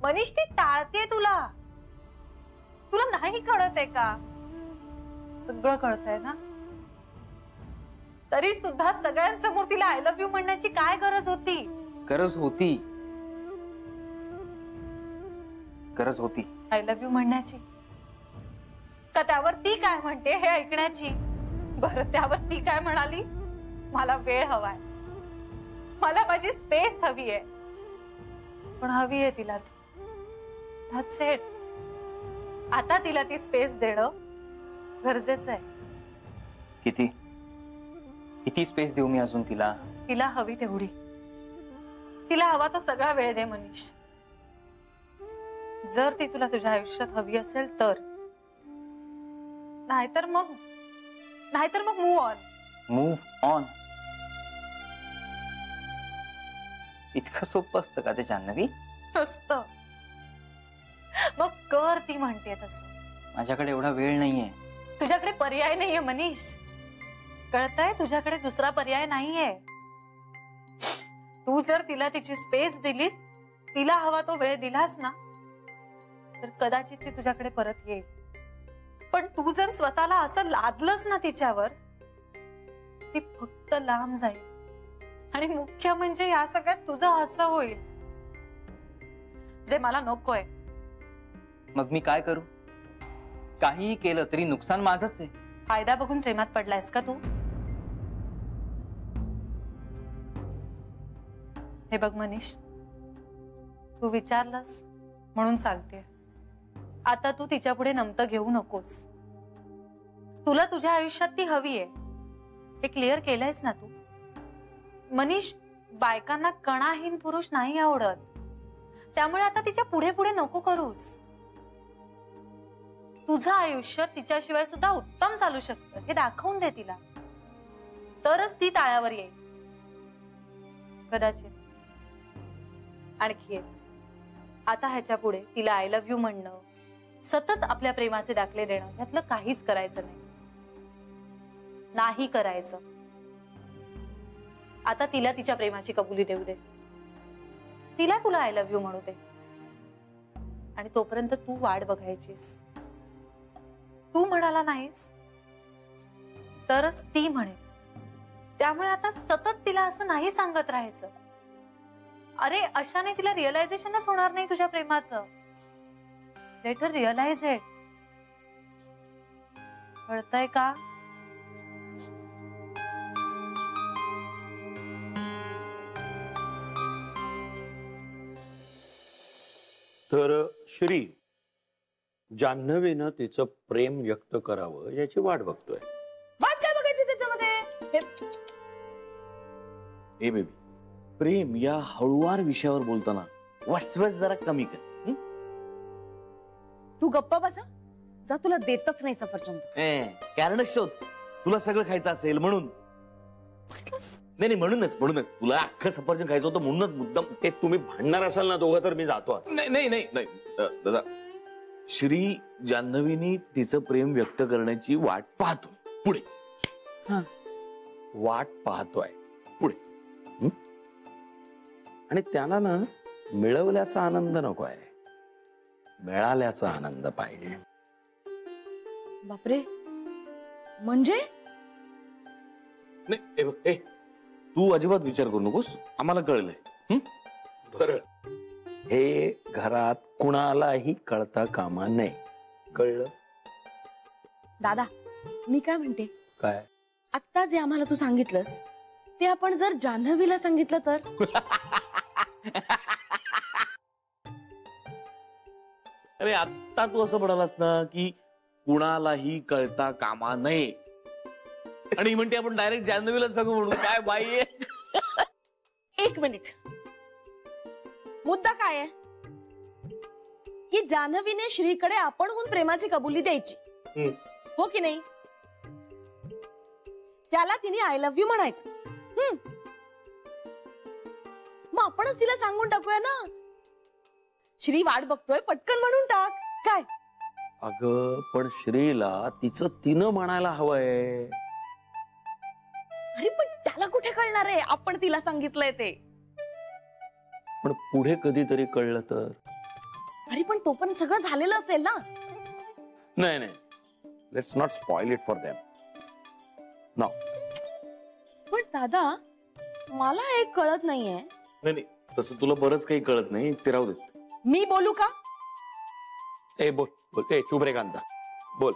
मनीष ती टाळते तुला. तुला नाही कळत आहे का? सगळं कळतंय ना. तरी सुद्धा सगळ्यांसमोर तिला आय लव्ह यू म्हणण्याची काय गरज होती? गरज होती, गरज होती आय लव्ह यू म्हणण्याची का त्यावर ती काय म्हणते हे ऐकण्याची? बरं, त्यावर ती काय म्हणाली? मला वेळ हवाय, मला माझी स्पेस हवी आहे. पण हवी आहे तिला ती. That's it. आता तिला ती स्पेस देणं गरजेचं आहे. किती किती स्पेस देऊ मी अजून तिला? तिला हवी तेवढी. तिला हवा तो सगळा वेळ दे मनीष. जर ती तुला तुझ्या आयुष्यात हवी असेल तर. नाहीतर मग मूव्ह ऑन. मूव्ह ऑन इतकं सोपं असतं का ते जान्हवी? असतं. मग कर ती म्हणते तसं. माझ्याकडे एवढा वेळ नाहीये. तुझ्याकडे पर्याय नाहीये मनीष. कळतंय? तुझ्याकडे दुसरा पर्याय नाहीये. तू जर तिला तिची स्पेस दिलीस, तिला हवा तो वेळ दिलास ना, तर कदाचित ती तुझ्याकडे परत येईल. पण तू जर स्वतःला असं लादलंस ना तिच्यावर, ती फक्त लांब जाईल. आणि मुख्य म्हणजे या सगळ्यात तुझं असं होईल जे मला नकोय. मग मी काय करू? काहीही केलं तरी नुकसान माझंच आहे. फायदा बघून प्रेमात पडलायस का तू? हे बघ मनीष, तू विचारलंस म्हणून सांगते. आता तू तिच्या पुढे नमतं घेऊ नकोस. तुला तुझ्या आयुष्यात ती हवी आहे हे क्लिअर केलंयस ना तू? मनीष, बायकांना कणाहीन पुरुष नाही आवडत. त्यामुळे आता तिच्या पुढे पुढे नको करूस. तुझं आयुष्य तिच्याशिवाय सुद्धा उत्तम चालू शकतं हे दाखवून दे तिला. तरच ती ताळ्यावर येईल. कदाचित आणखी एक, आता ह्याच्या पुढे तिला आय लव्ह यू म्हणणं, सतत आपल्या प्रेमाचे दाखले देणं, ह्यातलं काहीच करायचं नाही करायचं. आता तिला तिच्या प्रेमाची कबुली देऊ दे. तिला तुला आय लव्ह यू म्हणू दे. आणि तोपर्यंत तू वाट बघायचीस. तू म्हणाला नाहीस तरच ती म्हणेल. त्यामुळे आता सतत तिला असं नाही सांगत राहायचं. अरे अशाने तिला रिअलायझेशनच होणार नाही तुझ्या प्रेमाचं. Let her realize it. कळतंय का? तर श्री, जान्हवीनं तिचं प्रेम व्यक्त करावं याची वाट बघतोय. वाट काय बघायची त्याच्यामध्ये? ए बेबी, प्रेम या हळूवार विषयावर बोलताना वसवस जरा कमी कर. तू गप्पा बसा. जा, तुला देतच नाही सफरचंद. कारण शोध. तुला सगळं खायचं असेल म्हणून. नाही म्हणूनच तुला अख्खं सफरचंद खायचं होतं म्हणूनच मुद्दाम. ते तुम्ही भांडणार असाल ना दोघं तर मी जातो आता. नाही दादा, श्री जान्हवीनी तिचं प्रेम व्यक्त करण्याची वाट पाहतोय पुढे. वाट पाहतोय पुढे. आणि त्याला ना मिळवल्याचा आनंद नको आहे, मिळाल्याचा आनंद पाहिजे. बापरे, म्हणजे? नाही, तू अजिबात विचार करू नकोस. आम्हाला कळलंय. बरं, हे घरात कुणालाही कळता कामा नये. कळलं? दादा, मी काय म्हणते, काय? आत्ता जे आम्हाला तू सांगितलंस ते आपण जर जान्हवीला सांगितलं तर? अरे आत्ता तू असं म्हणालास ना की कुणालाही कळता कामा नये, आणि म्हणते आपण डायरेक्ट जान्हवीला सांगू म्हणून. काय बाई आहे? एक मिनिट. मुद्दा काय आहे की जान्हवीने श्रीकडे आपणहून प्रेमाची कबुली द्यायची, हो की नाही? त्याला तिने आय लव्ह यू म्हणायचं. मग आपणच तिला सांगून टाकूया ना. श्री वाट बघतोय, पटकन म्हणून टाक. काय? अगं पण श्रीला तिचं तिनं म्हणायला हवंय. अरे पण त्याला कुठे कळणार आहे आपण तिला सांगितलंय ते? पण पुढे कधीतरी कळलं तर? अरे पण तो पण सगळं झालेलं असेल ना. नाही नाही, let's not spoil it for them. No. पण दादा मला एक कळत नाहीये. नाही नाही, तसं तुला बरंच काही कळत नाही, ते राहू दे. मी बोलू का? ए बोल बोल, ए चुप रे कांता, बोल.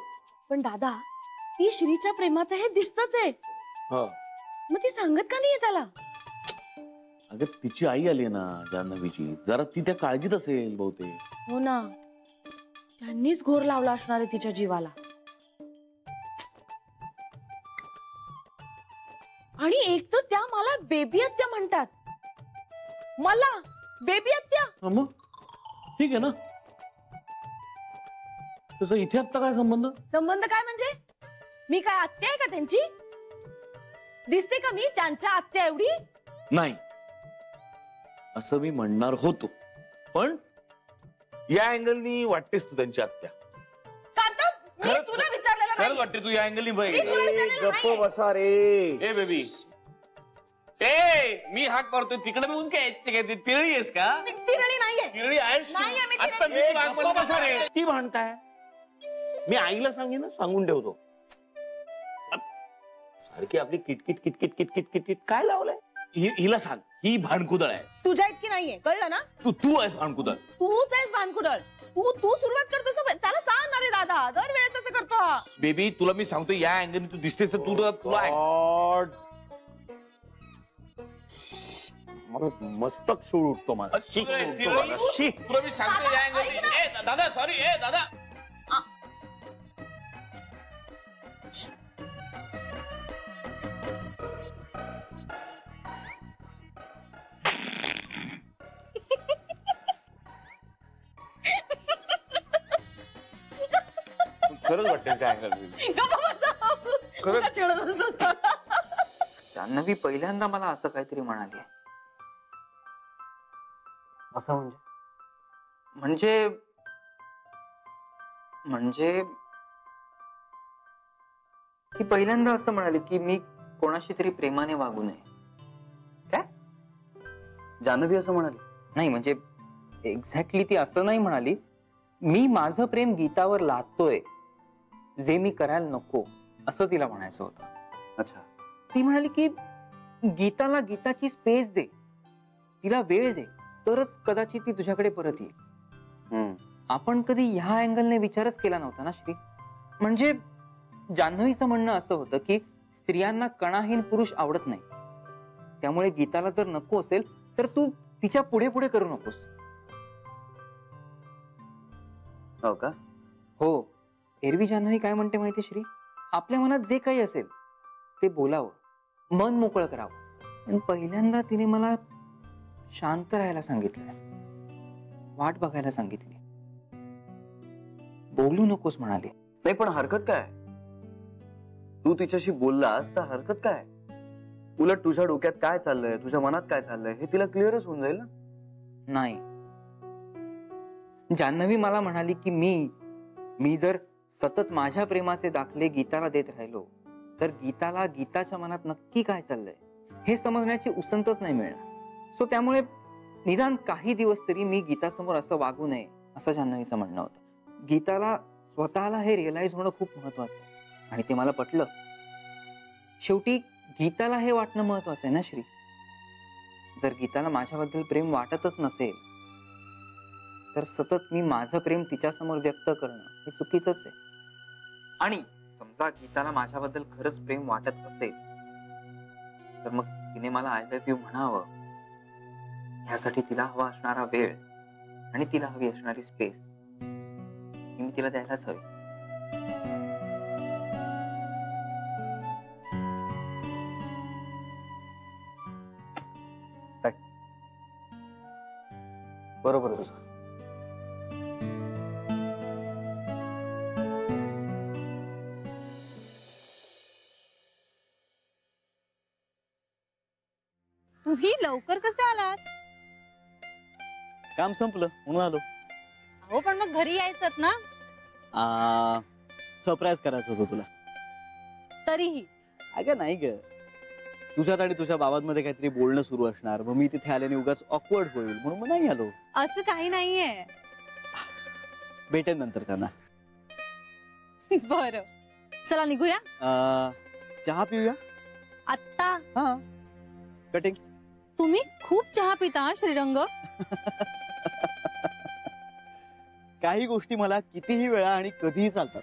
पण दादा ती श्रीच्या प्रेमात हे दिसतच आहे. हा, मग ती सांगत का नाहीये त्याला? अगं तिची आई आली ना जान्हवीची, जरा ती त्या काळजीत असेल बहुतेक. हो ना, त्यांनीच घोर लावला असणार आहे तिच्या जीवाला. आणि एक तर त्या मला बेबी हत्या म्हणतात. मला बेबी हत्या. हा मग ठीक आहे ना, तसं इथे आता काय संबंध? संबंध काय म्हणजे? मी काय आत्या आहे का त्यांची? दिसते का मी त्यांच्या आत्या एवढी? नाही, असं मी म्हणणार होतो, पण या अँगलनी वाटतेस तू त्यांची आत्या. कांता, मी खरंच- तुला विचारलेलं खरंच नाही. वाटते तू या अँगलनी बघ. मी तुला विचारलेलं नाहीये. बसा रे. ए बेबी, ए मी हाक मारतोय तिकडे बघून काय तिरळी आहेस का? मी तिरळी नाहीये. तिरळी आहेस तू. नाहीये मी आत्ता तिरळी. मी हाक मारली. बसा रे. ती म्हणताय, मी आईला सांगेन ना, सांगून ठेवतो. सारखी आपली किटकिट किटकिट किटकिट किटकिट काय लावलंय? हिला सांग, ही भांडकुदळ आहे. तुझ्या इतकी नाहीये, कळलं ना? तू आहेस भांडकुदळ. तूच आहेस भानकुदळ. तू सुरुवात करतोस ना, त्याला सांग ना रे दादा, दरवेळेस असं करतो हा. बेबी तुला मी सांगतो, या अँगलनी तू दिसतेस तर तुला गॉड, मला मस्तक सूळ उठतो मला. शी, उठतो मला. शी. तुला मी सांगतो या अँगलनी. ए दादा, सॉरी, ए दादा. खरंच वाटतं त्या अँगल. उगा चिडत असतो. जान्हवी पहिल्यांदा मला असं काहीतरी म्हणाली. असं म्हणजे म्हणजे ती पहिल्यांदा असं म्हणाली की मी कोणाशी तरी प्रेमाने वागू नये. काय जान्हवी असं म्हणाली? नाही म्हणजे एक्झॅक्टली ती असं नाही म्हणाली. मी माझं प्रेम गीतावर लादतोय, जे मी करायला नको, असं तिला म्हणायचं होतं. अच्छा. ती म्हणाली की गीताला गीताची स्पेस दे, तिला वेळ दे, तरच कदाचित ती तुझ्याकडे परत येईल. आपण कधी ह्या अँगलने विचारच केला नव्हता ना श्री. म्हणजे जान्हवीचं म्हणणं असं होतं की स्त्रियांना कणाहीन पुरुष आवडत नाही, त्यामुळे गीताला जर नको असेल तर तू तिच्या पुढे पुढे करू नकोस. हो का? हो. एरवी जान्हवी काय म्हणते माहिती श्री, आपल्या मनात जे काही असेल ते बोलावं, मन मोकळं करावं. पण पहिल्यांदा तिने मला शांत राहायला सांगितलं, वाट बघायला सांगितली, बोलू नकोस म्हणाले. नाही पण हरकत काय? तू तिच्याशी बोललास तर हरकत काय? उलट तुझ्या डोक्यात काय चाललंय, तुझ्या मनात काय चाललंय हे तिला क्लिअरच होऊन जाईल ना. नाही, जान्हवी मला म्हणाली की मी जर सतत माझ्या प्रेमाचे दाखले गीताला देत राहिलो तर गीताला गीताच्या मनात नक्की काय चाललंय हे समजण्याची उसंतच नाही मिळणार. सो त्यामुळे निदान काही दिवस तरी मी गीतासमोर असं वागू नये, असं जान्हवीचं म्हणणं होतं. गीताला स्वतःला हे रिअलाइज होणं खूप महत्वाचं आहे आणि ते मला पटलं. शेवटी गीताला हे वाटणं महत्वाचं आहे ना श्री. जर गीताला माझ्याबद्दल प्रेम वाटतच नसेल तर सतत मी माझं प्रेम तिच्यासमोर व्यक्त करणं हे चुकीचंच आहे. आणि समजा गीताला माझ्याबद्दल खरंच प्रेम वाटत असेल तर मग तिने मला आय लव्ह यू म्हणावं. ह्यासाठी तिला हवा असणारा वेळ आणि तिला हवी असणारी स्पेस मी तिला द्यायलाच हवी. बरोबर आहे तुझं. तुम्ही लवकर कसे आलात? काम संपलं म्हणून आलो. हो पण मग घरी यायचं ना. सरप्राईज करायचं होतं तुला. तरीही अगं नाही ग, तुझ्यात आणि तुझ्या बाबांमध्ये काहीतरी बोलणं सुरू असणार, मग मी तिथे आल्याने उगाच ऑकवर्ड होईल म्हणून मग नाही आलो. असं काही नाहीये. भेटेन नंतर त्यांना. बरं, चला निघूया. चहा पिऊया. आत्ता? हा, कटिंग. तुम्ही खूप चहा पिता श्रीरंग. काही गोष्टी मला कितीही वेळा आणि कधीही चालतात.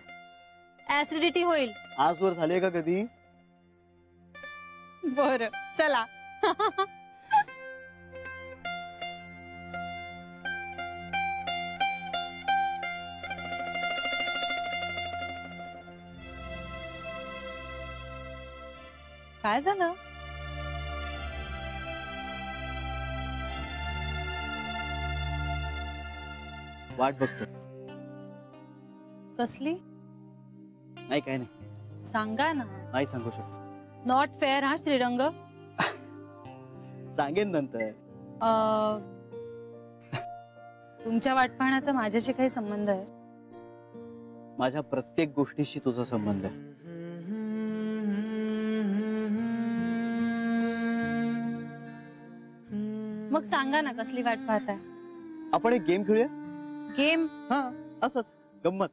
ऍसिडिटी होईल. आजवर झाले का कधी? बरं, चला. काय झालं? वाट बघतो. कसली? नाही काय नाही. सांगा ना. नाही सांगू शकतो. नॉट फेअर हा श्रीरंग. सांगेन नंतर. तुमच्या वाट पाहण्याचा माझ्याशी काही संबंध आहे? माझ्या प्रत्येक गोष्टीशी तुझा संबंध आहे. मग सांगा ना, कसली वाट पाहताय? आपण एक गेम खेळूया. गेम? हा, असंच गंमत.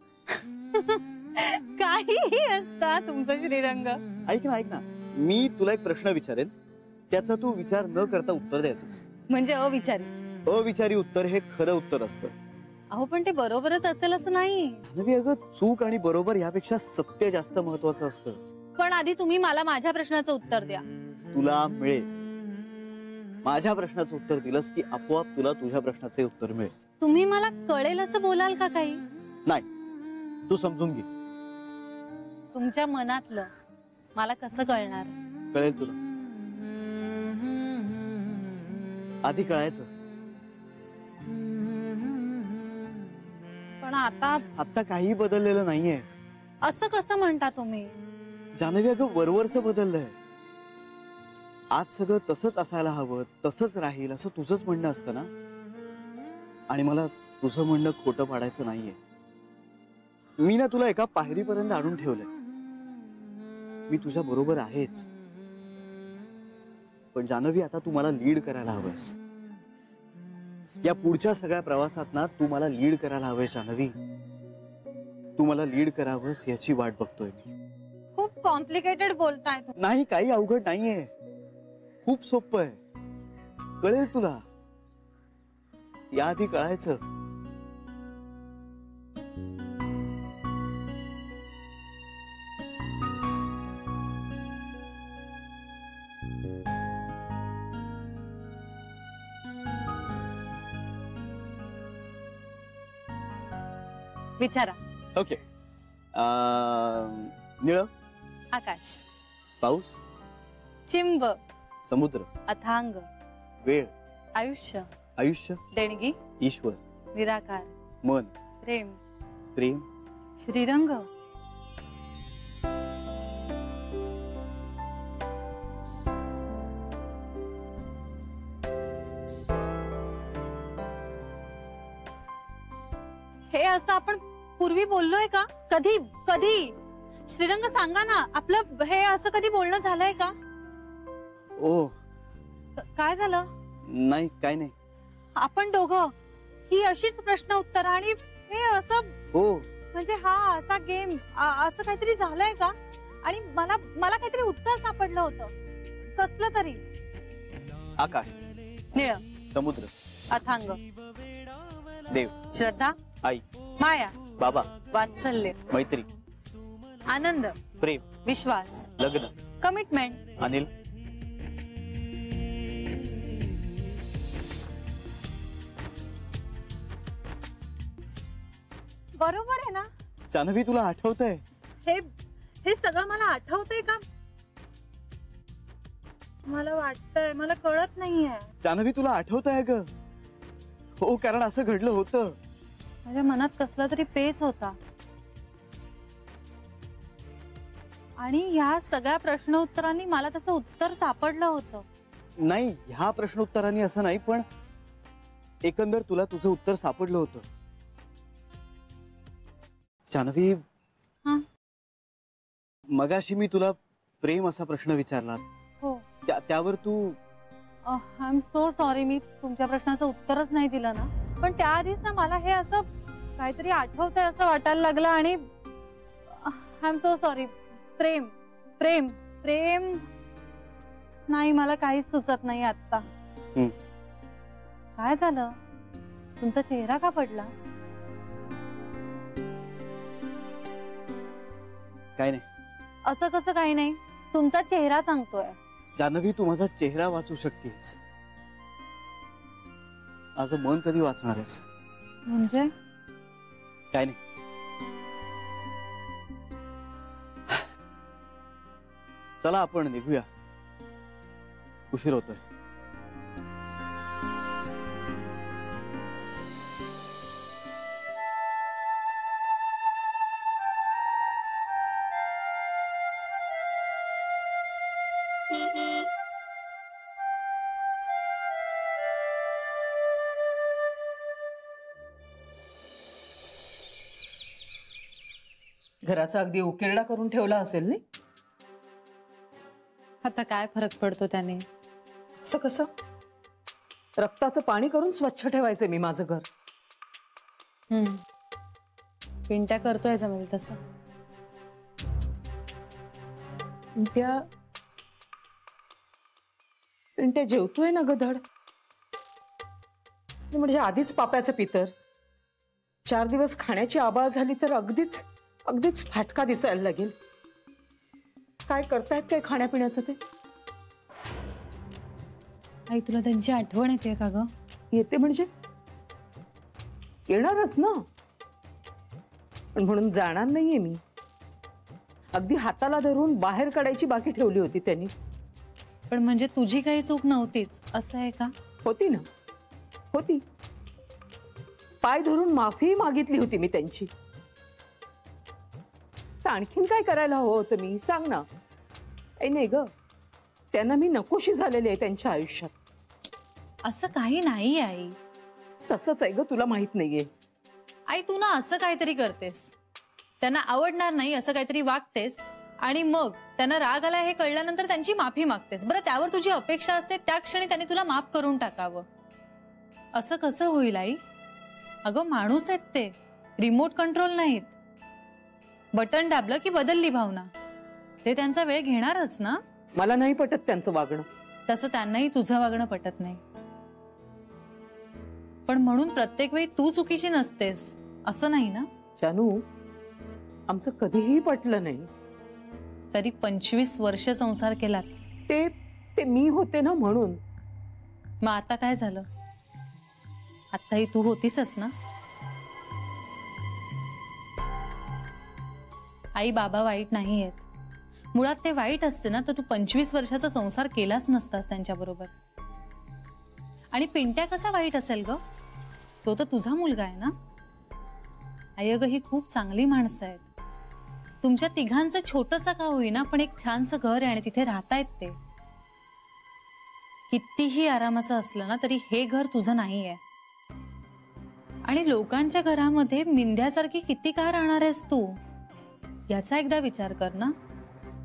काहीही असता तुमचं श्रीरंग. ऐक ना, मी तुला एक प्रश्न विचारेन, त्याचा तू विचार न करता उत्तर द्यायचंस. म्हणजे अविचारी? अविचारी उत्तर हे खरं उत्तर असतं. अहो, पण ते बरोबरच असेल असं नाही. अगं, चूक आणि बरोबर यापेक्षा सत्य जास्त महत्वाचं असतं. पण आधी तुम्ही मला माझ्या प्रश्नाचं उत्तर द्या. तुला मिळेल. माझ्या प्रश्नाचं उत्तर दिलंस की आपोआप तुला तुझ्या प्रश्नाचे उत्तर मिळेल. तुम्ही मला कळेल असं बोलाल का काही? नाही, तू समजून घे. तुमच्या मनातलं मला कसं कळणार? कळेल तुला. आधी कळायचं. पण आता काही बदललेलं नाहीये. असं कसं म्हणता तुम्ही? जानवी, अगं वरवरचं बदललंय. आज सगळं तसंच असायला हवं, तसंच राहील असं तुझंच म्हणणं असतं ना. आणि मला तुझं म्हणणं खोटं पाडायचं नाहीये. मी ना तुला एका पायरीपर्यंत आणून ठेवलंय. मी तुझ्या बरोबर आहेच. पण जानवी, आता तू मला लीड करायला हवंस. या पुढच्या सगळ्या प्रवासात ना तू मला लीड करायला हवंस जानवी. तू मला लीड करावंस याची वाट बघतोय मी. खूप कॉम्प्लिकेटेड बोलताय तुम्ही. नाही, काही अवघड नाहीये. खूप सोपं आहे. कळेल तुला. याआधी कळायचं. विचारा. ओके. निळ आकाश, पाऊस, चिंब, समुद्र, अथांग, वेळ, आयुष्य, आयुष्य, देणगी, ईश्वर, निराकार, मन, प्रेम, प्रेम, श्रीरंग. हे असं आपण पूर्वी बोललोय का? कधी कधी? श्रीरंग, सांगा ना, आपलं हे असं कधी बोलणं झालंय का? ओ काय झालं? नाही, काय नाही. आपण दोघं ही अशीच प्रश्न उत्तर आणि हे असं, हो, म्हणजे हा असा गेम असं काहीतरी झालंय का? आणि मला काहीतरी उत्तर सापडलं होतं, कसलं तरी. आकाश, निळ, समुद्र, अथांग, देव, श्रद्धा, आई, माया, बाबा, वात्सल्य, मैत्री, आनंद, प्रेम, विश्वास, लग्न, कमिटमेंट. अनिल. बरोबर आहे ना? जानवी, तुला आठवतंय? हे सगळं मला आठवतंय का? मला वाटतंय, मला कळत नाहीये. जानवी, तुला आठवतंय ग? हो, कारण असं घडलं होतं. माझ्या मनात कसला तरी पेच होता आणि ह्या सगळ्या प्रश्न उत्तरांनी मला त्याचं उत्तर सापडलं होतं. नाही, ह्या प्रश्न उत्तरांनी असं नाही, पण एकंदर तुला तुझं उत्तर सापडलं होतं. जानवी, मगाशी मी तुला प्रेम असा प्रश्न विचारला. हो. त्यावर तू आय एम सो सॉरी, मी तुमच्या प्रश्नाचं उत्तरच नाही दिलं ना. पण त्याआधीच ना मला हे असं काहीतरी आठवतंय असं वाटायला लागलं आणि आय एम सो सॉरी. प्रेम प्रेम प्रेम नाही, मला काहीच सुचत नाही आता. काय झालं? तुमचा चेहरा का पडला? काय नाही. असं कसं काही नाही, तुमचा चेहरा सांगतोय. जान्हवी, तू माझा चेहरा वाचू शकतेस, माझं मन कधी वाचणार आहेस? म्हणजे काय नाही. चला आपण निघूया, उशीर होतोय. घराचा अगदी उकिरडा करून ठेवला असेल नाही? आता काय फरक पडतो त्याने? असं कसं? रक्ताचं पाणी करून स्वच्छ ठेवायचं मी माझं घर. पिंट्या करतोय जमेल तसं. पिंट्या जेवतोय ना गधड. म्हणजे आधीच पाप्याचं पितर. 4 दिवस खाण्याची आबाळ झाली तर अगदीच अगदीच फाटका दिसायला लागेल. काय करतायत काय खाण्यापिण्याचं ते? आई, तुला त्यांची आठवण येते का ग? येते म्हणजे येणारच ना, पण म्हणून जाणार नाहीये मी. अगदी हाताला धरून बाहेर काढायची बाकी ठेवली होती त्यांनी. पण म्हणजे तुझी काही चूक नव्हतीच असं आहे का? होती ना, होती. पाय धरून माफी मागितली होती मी त्यांची. तर आणखीन काय करायला हवं होतं मी? सांग ना. नाही ग, त्यांना मी नकोशी झालेली आहे त्यांच्या आयुष्यात. असं काही नाही आई. तसंच आहे ग, तुला माहित नाहीये. आई, तू ना असं काहीतरी करतेस, त्यांना आवडणार नाही असं काहीतरी वागतेस आणि मग त्यांना राग आला हे कळल्यानंतर त्यांची माफी मागतेस. बरं, त्यावर तुझी अपेक्षा असते त्या क्षणी त्यांनी तुला माफ करून टाकावं. असं कसं होईल आई? अगं, माणूस आहेत ते, रिमोट कंट्रोल नाहीत. बटन दाबलं की बदलली भावना. ते त्यांचा वेळ घेणारच ना. मला नाही पटत त्यांचं वागणं. तसं त्यांनाही तुझं वागणं पटत नाही. पण म्हणून प्रत्येक वेळी तू चुकीची नसतेस असं नाही ना. जानू, आमचं कधीही पटलं नाही. तरी 25 वर्ष संसार केलात. ते मी होते ना म्हणून. मग आता काय झालं? आताही तू होतीसच ना. आई, बाबा वाईट नाही आहेत. मुळात ते वाईट असते ना तर तू 25 वर्षाचा संसार केलाच नसतास त्यांच्या बरोबर. आणि पिंट्या कसा वाईट असेल ग? तो तर तुझा मुलगा आहे ना. आई, अगं, ही खूप चांगली माणसं आहेत. तुमच्या तिघांचं छोटंसं का होईना पण एक छानसं घर आहे आणि तिथे राहतायत ते. कितीही आरामाचं असलं ना तरी हे घर तुझं नाहीये. आणि लोकांच्या घरामध्ये मिंध्यासारखी किती काळ राहणार आहेस तू? याचा एकदा विचार कर ना.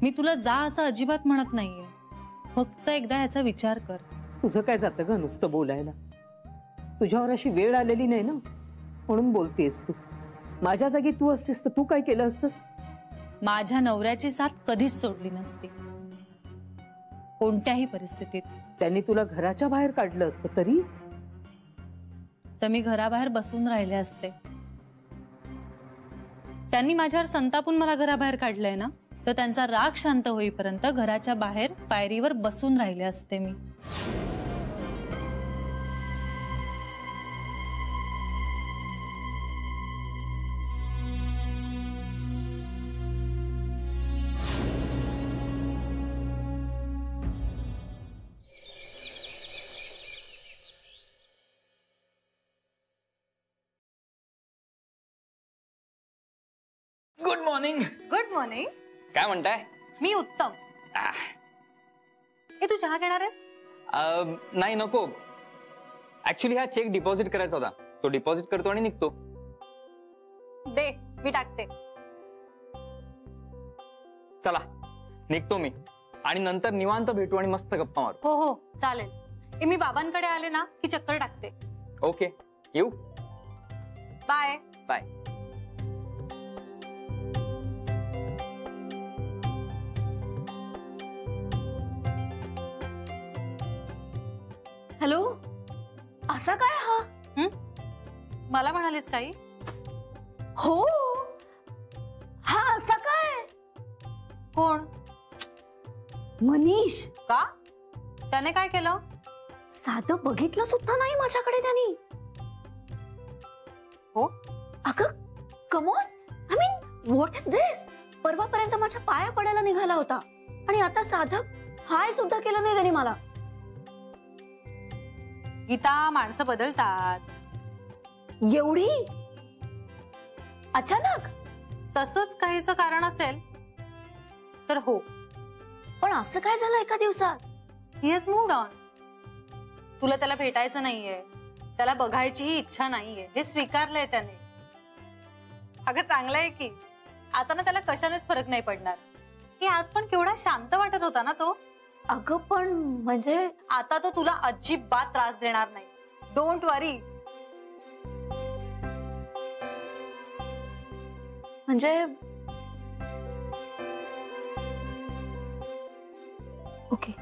मी तुला जा असं अजिबात म्हणत नाहीये, फक्त एकदा याचा विचार कर. तुझं काय जातं ग नुसतं बोलायला? तुझ्यावर अशी वेळ आलेली नाही ना म्हणून बोलतेस तू. माझ्या जागी तू असतीस तर तू काय केलं असतंस? माझ्या नवऱ्याची साथ कधीच सोडली नसती, कोणत्याही परिस्थितीत. त्यांनी तुला घराच्या बाहेर काढलं असतं तरी तर मी घराबाहेर बसून राहिले असते. त्यांनी माझ्यावर संतापून मला घराबाहेर काढलंय ना, तर त्यांचा राग शांत होईपर्यंत घराच्या बाहेर पायरीवर बसून राहिले असते मी. Good morning. Good morning. काय म्हणताय? मी उत्तम. हे तू चहा घेणार आहेस? नाही, नको. ऍक्च्युली हा चेक डिपॉझिट करायचा होता. तो डिपॉझिट करतो आणि निघतो. दे, मी टाकते. चला, निघतो मी आणि नंतर निवांत भेटू आणि मस्त गप्पा मारू. हो हो, चालेल. मी बाबांकडे आले ना की चक्कर टाकते. ओके, येऊ. बाय. बाय. हॅलो, असा काय हा? मला म्हणालीस काही? हो, हा असा काय? कोण? मनीष. का? त्याने काय केलं? साधं बघितलं सुद्धा नाही माझ्याकडे त्यांनी. हो? अगं come on, I mean what is this? परवापर्यंत माझ्या पाया पडायला निघाला होता आणि आता साधं हाय सुद्धा केलं नाही त्यांनी मला. गीता, माणसं बदलतात. एवढी अचानक? तसंच काहीच कारण असेल तर हो. पण असं काय झालं एका दिवसात? He has moved on. तुला त्याला भेटायचं नाहीये, त्याला बघायचीही इच्छा नाहीये, हे स्वीकारलंय त्याने. अगं चांगलं आहे की आता ना त्याला कशानेच फरक नाही पडणार. की आज पण केवढा शांत वाटत होता ना तो. अगं पण म्हणजे आता तो तुला अजिबात त्रास देणार नाही. डोंट वरी. म्हणजे ओके